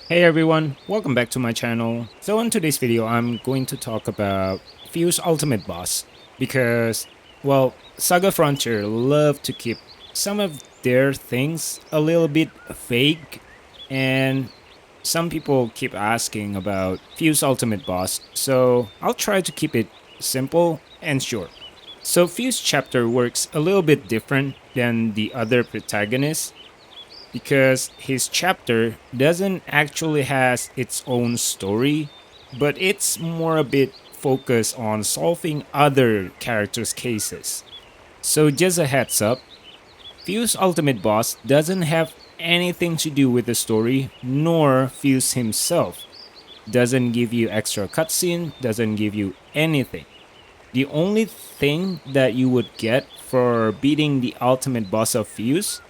Hey everyone, welcome back to my channel. So in today's video, I'm going to talk about Fuse Ultimate Boss because, well, SaGa Frontier love to keep some of their things a little bit vague, and some people keep asking about Fuse Ultimate Boss, so I'll try to keep it simple and short. So Fuse chapter works a little bit different than the other protagonists because his chapter doesn't actually has its own story, but it's more a bit focused on solving other characters' cases. So just a heads up, Fuse Ultimate Boss doesn't have anything to do with the story, nor Fuse himself. Doesn't give you extra cutscene, doesn't give you anything. The only thing that you would get for beating the ultimate boss of Fuse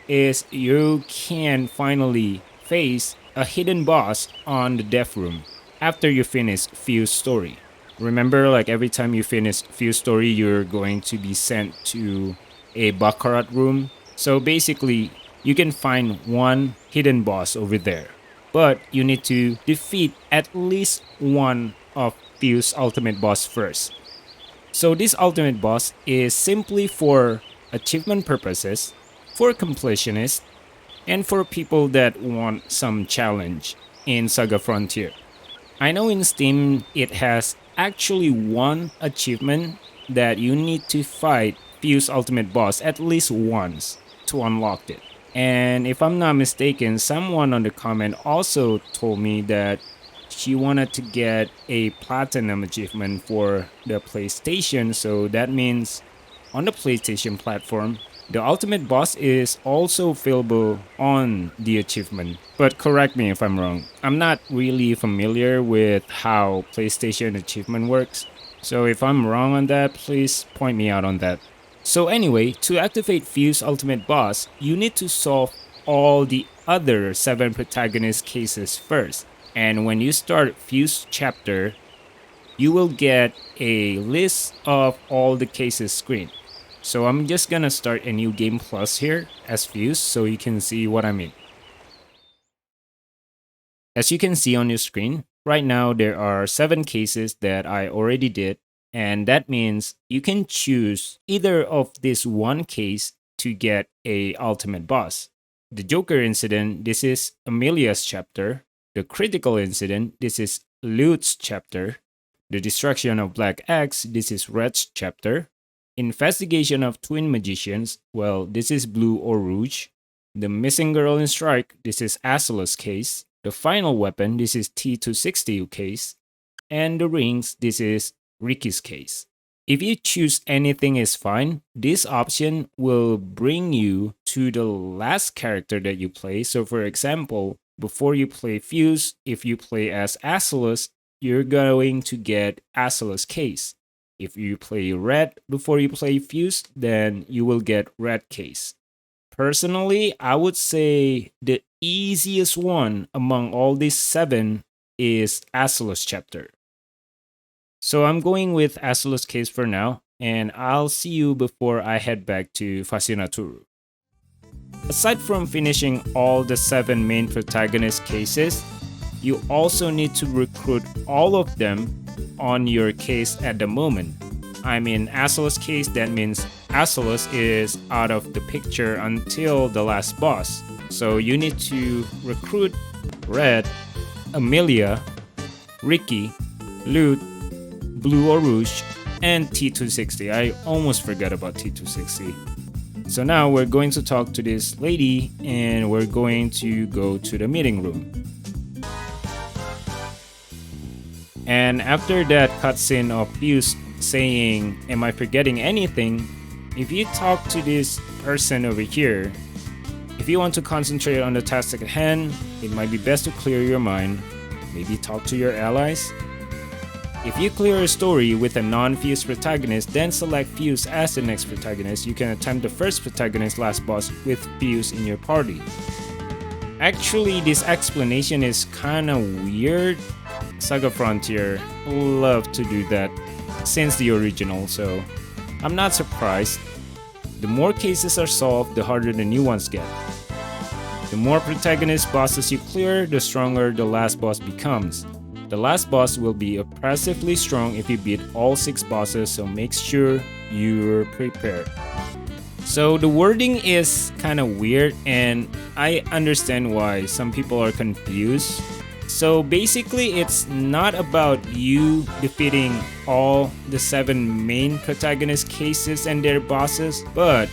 is you can finally face a hidden boss on the death room after you finish Fuse story. Remember, like every time you finish Fuse story, you're going to be sent to a Baccarat room. So basically, you can find one hidden boss over there, but you need to defeat at least one of Fuse ultimate boss first. So this ultimate boss is simply for achievement purposes, for completionists, and for people that want some challenge in SaGa Frontier. I know in Steam it has actually one achievement that you need to fight Fuse Ultimate Boss at least once to unlock it. And if I'm not mistaken, someone on the comment also told me that she wanted to get a platinum achievement for the PlayStation, so that means on the PlayStation platform, the ultimate boss is also available on the achievement. But correct me if I'm wrong. I'm not really familiar with how PlayStation achievement works, so if I'm wrong on that, please point me out on that. So anyway, to activate Fuse Ultimate Boss, you need to solve all the other 7 protagonist cases first. And when you start Fuse chapter, you will get a list of all the cases screen. So I'm just gonna start a new game plus here as Fuse so you can see what I mean. As you can see on your screen, right now there are 7 cases that I already did, and that means you can choose either of this one case to get a ultimate boss. The Joker incident, this is Amelia's chapter. The critical incident, this is Lute's chapter. The destruction of Black X, this is Red's chapter. Investigation of Twin Magicians, well, this is Blue Orlouge. The missing girl in Strike, this is Azula's case. The final weapon, this is T260 case. And the rings, this is Ricky's case. If you choose anything is fine, this option will bring you to the last character that you play. So for example, before you play Fuse, if you play as Azulus, you're going to get Azulus case. If you play Red before you play Fuse, then you will get Red case. Personally, I would say the easiest one among all these 7 is Azulus chapter. So I'm going with Azulus case for now, and I'll see you before I head back to Fascinaturu. Aside from finishing all the 7 main protagonist cases, you also need to recruit all of them on your case at the moment. I mean, Azulus case, that means Azulus is out of the picture until the last boss. So you need to recruit Red, Amelia, Ricky, Lute, Blue Orlouge, and T260. I almost forgot about T260. So now we're going to talk to this lady and we're going to go to the meeting room. And after that cutscene of Fuse saying, "Am I forgetting anything?" If you talk to this person over here, if you want to concentrate on the task at hand, it might be best to clear your mind. Maybe talk to your allies. If you clear a story with a non-Fuse protagonist, then select Fuse as the next protagonist. You can attempt the first protagonist last boss with Fuse in your party. Actually, this explanation is kinda weird. SaGa Frontier love to do that since the original, so I'm not surprised. The more cases are solved, the harder the new ones get. The The more protagonist bosses you clear, the stronger the last boss becomes. The last boss will be oppressively strong if you beat all 6 bosses, so make sure you're prepared. So the wording is kind of weird and I understand why some people are confused. So basically it's not about you defeating all the 7 main protagonist cases and their bosses, but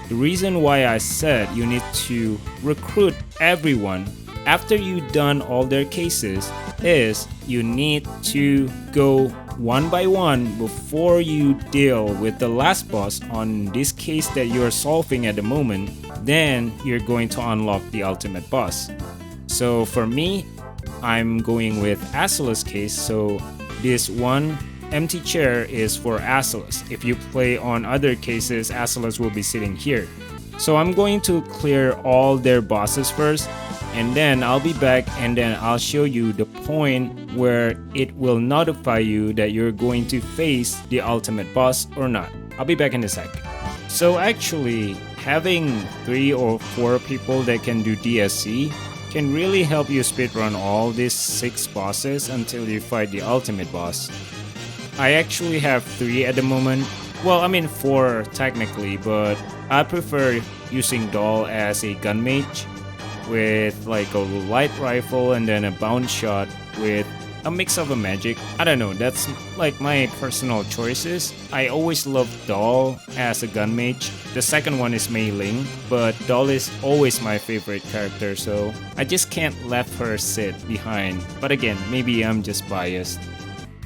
the reason why I said you need to recruit everyone after you've done all their cases is you need to go one by one before you deal with the last boss on this case that you're solving at the moment. Then you're going to unlock the ultimate boss. So for me, I'm going with Azulus case, so this one empty chair is for Azulus. If you play on other cases, Azulus will be sitting here. So I'm going to clear all their bosses first, and then I'll be back and then I'll show you the point where it will notify you that you're going to face the ultimate boss or not. I'll be back in a sec. So actually, having 3 or 4 people that can do DSC can really help you speedrun all these 6 bosses until you fight the ultimate boss. I actually have 3 at the moment. Well, I mean 4 technically, but I prefer using Doll as a gun mage with like a light rifle and then a bounce shot with a mix of a magic. I don't know, that's like my personal choices. I always loved Doll as a gun mage. The second one is Mei Ling, but Doll is always my favorite character, so I just can't let her sit behind. But again, maybe I'm just biased.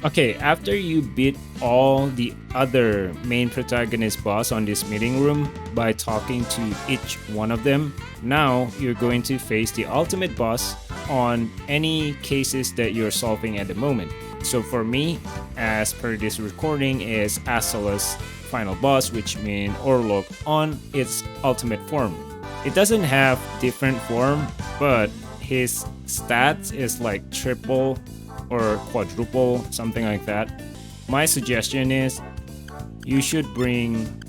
Okay, after you beat all the other main protagonist boss on this meeting room by talking to each one of them, now you're going to face the ultimate boss on any cases that you're solving at the moment. So for me, as per this recording, is Azulus final boss, which means Orlouge on its ultimate form. It doesn't have different form, but his stats is like triple or quadruple, something like that. My suggestion is you should bring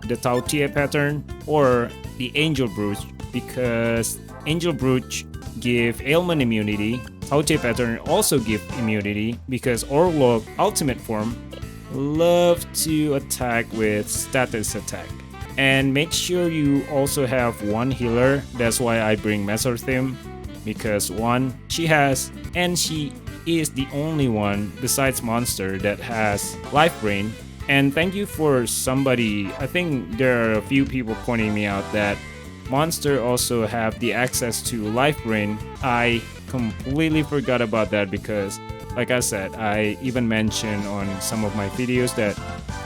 the Tautier pattern or the Angel Brooch, because Angel Brooch give ailment immunity. Tautier pattern also give immunity because Orlouge ultimate form love to attack with status attack. And make sure you also have one healer. That's why I bring Mesarthim, because one, she has, and she is the only one besides Monster that has Life Brain. And thank you for somebody, I think there are a few people pointing me out that Monster also have the access to Life Brain. I completely forgot about that because, like I said, I even mentioned on some of my videos that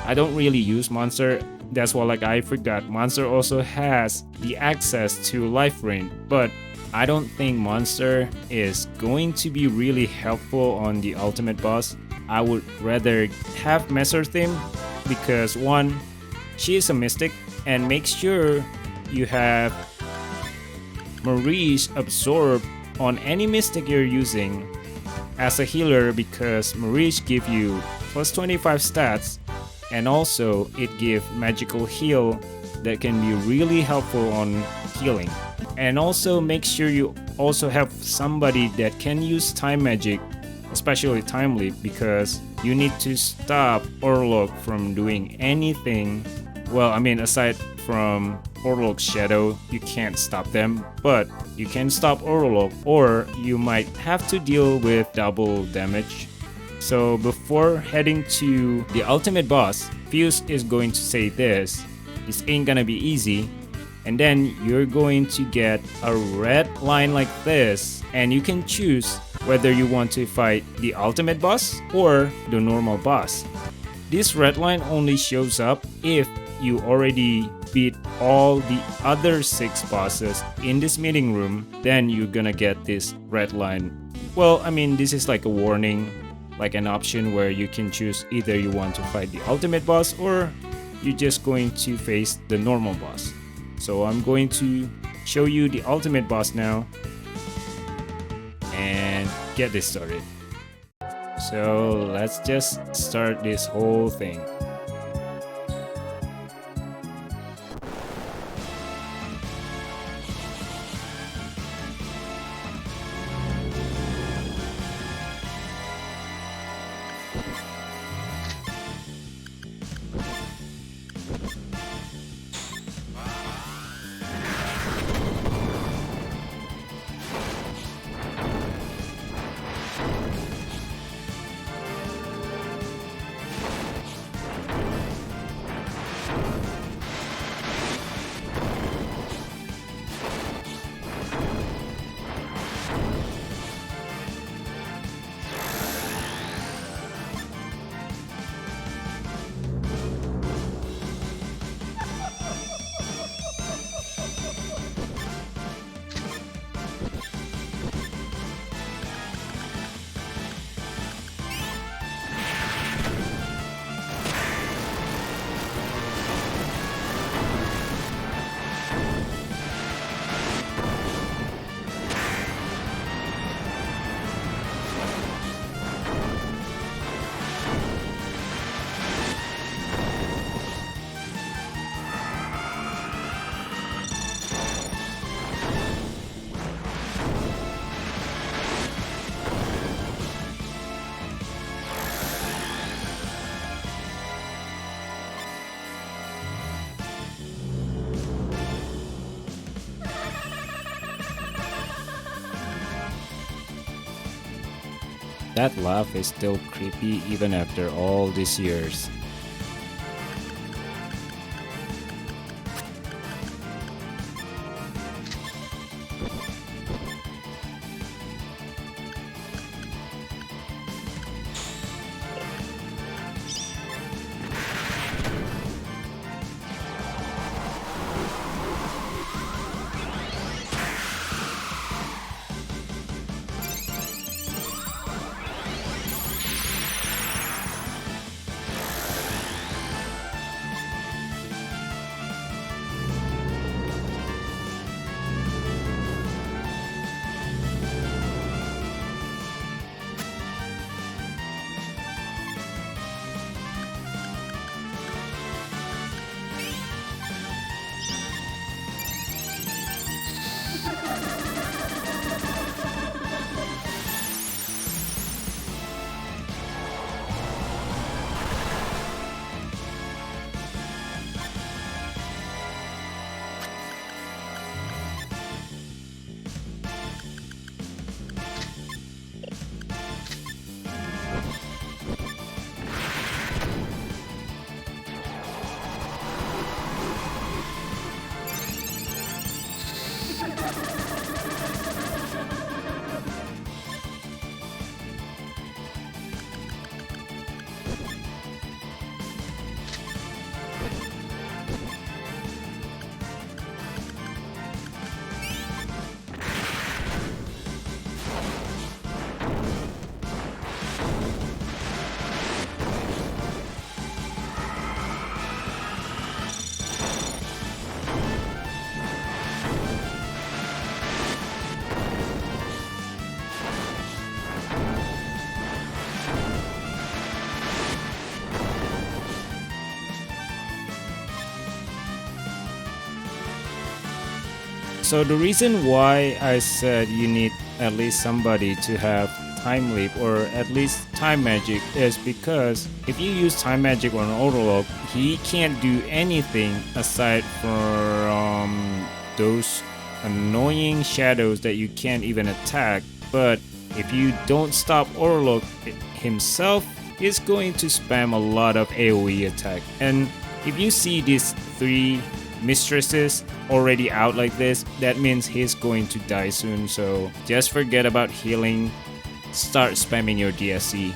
I don't really use Monster. That's why I forgot Monster also has the access to Life Brain. But I don't think Monster is going to be really helpful on the ultimate boss. I would rather have Mesarthim because one, she is a mystic, and make sure you have Maurice absorb on any mystic you're using as a healer, because Maurice give you plus 25 stats, and also it give magical heal that can be really helpful on healing. And also make sure you also have somebody that can use time magic, especially time leap, because you need to stop Orlouge from doing anything. Well, I mean, aside from Orlouge's shadow, you can't stop them, but you can stop Orlouge, or you might have to deal with double damage. So before heading to the ultimate boss, Fuse is going to say this ain't gonna be easy. And then you're going to get a red line like this, and you can choose whether you want to fight the ultimate boss or the normal boss. This red line only shows up if you already beat all the other 6 bosses in this meeting room. Then you're gonna get this red line. Well, I mean, this is like a warning, like an option where you can choose either you want to fight the ultimate boss or you're just going to face the normal boss. So I'm going to show you the ultimate boss now and get this started. So let's just start this whole thing. That laugh is still creepy even after all these years. So the reason why I said you need at least somebody to have time leap or at least time magic is because if you use time magic on Orlouge, he can't do anything aside from those annoying shadows that you can't even attack. But if you don't stop Orlouge himself, he's going to spam a lot of AoE attack. And if you see these three mistresses already out like this, that means he's going to die soon. So just forget about healing, start spamming your DSC.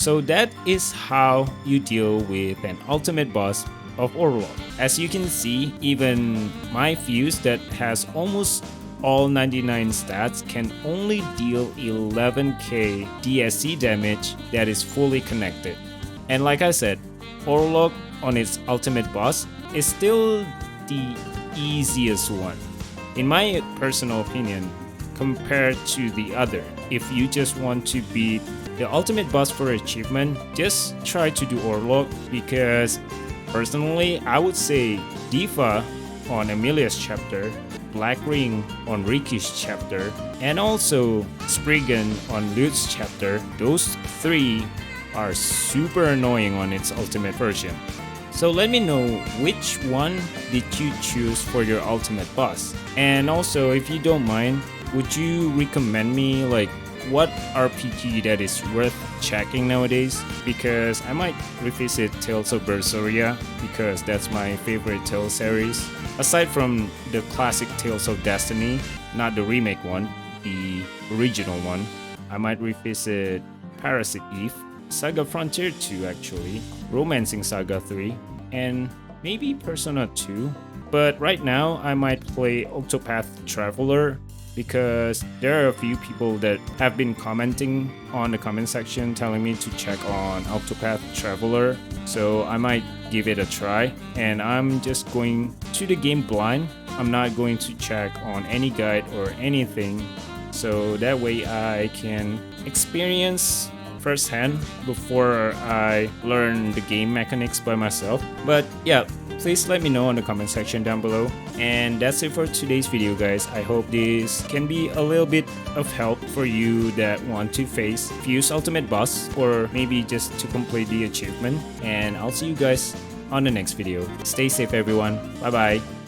So that is how you deal with an ultimate boss of Orlouge. As you can see, even my fuse that has almost all 99 stats can only deal 11k DSC damage that is fully connected. And like I said, Orlouge on its ultimate boss is still the easiest one, in my personal opinion, compared to the other. If you just want to beat the ultimate boss for achievement, just try to do Orlouge, because personally I would say Diva on Amelia's chapter, Black Ring on Ricky's chapter, and also Spriggan on Lude's chapter, those three are super annoying on its ultimate version. So let me know which one did you choose for your ultimate boss. And also, if you don't mind, would you recommend me like what RPG that is worth checking nowadays? Because I might revisit Tales of Berseria, because that's my favorite Tales series. Aside from the classic Tales of Destiny, not the remake one, the original one, I might revisit Parasite Eve, SaGa Frontier 2 actually, Romancing Saga 3, and maybe Persona 2. But right now I might play Octopath Traveler, because there are a few people that have been commenting on the comment section telling me to check on Octopath Traveler, so I might give it a try. And I'm just going to the game blind. I'm not going to check on any guide or anything, so that way I can experience firsthand before I learn the game mechanics by myself. But yeah, please let me know in the comment section down below. And that's it for today's video, guys. I hope this can be a little bit of help for you that want to face Fuse Ultimate Boss, or maybe just to complete the achievement. And I'll see you guys on the next video. Stay safe everyone. Bye bye.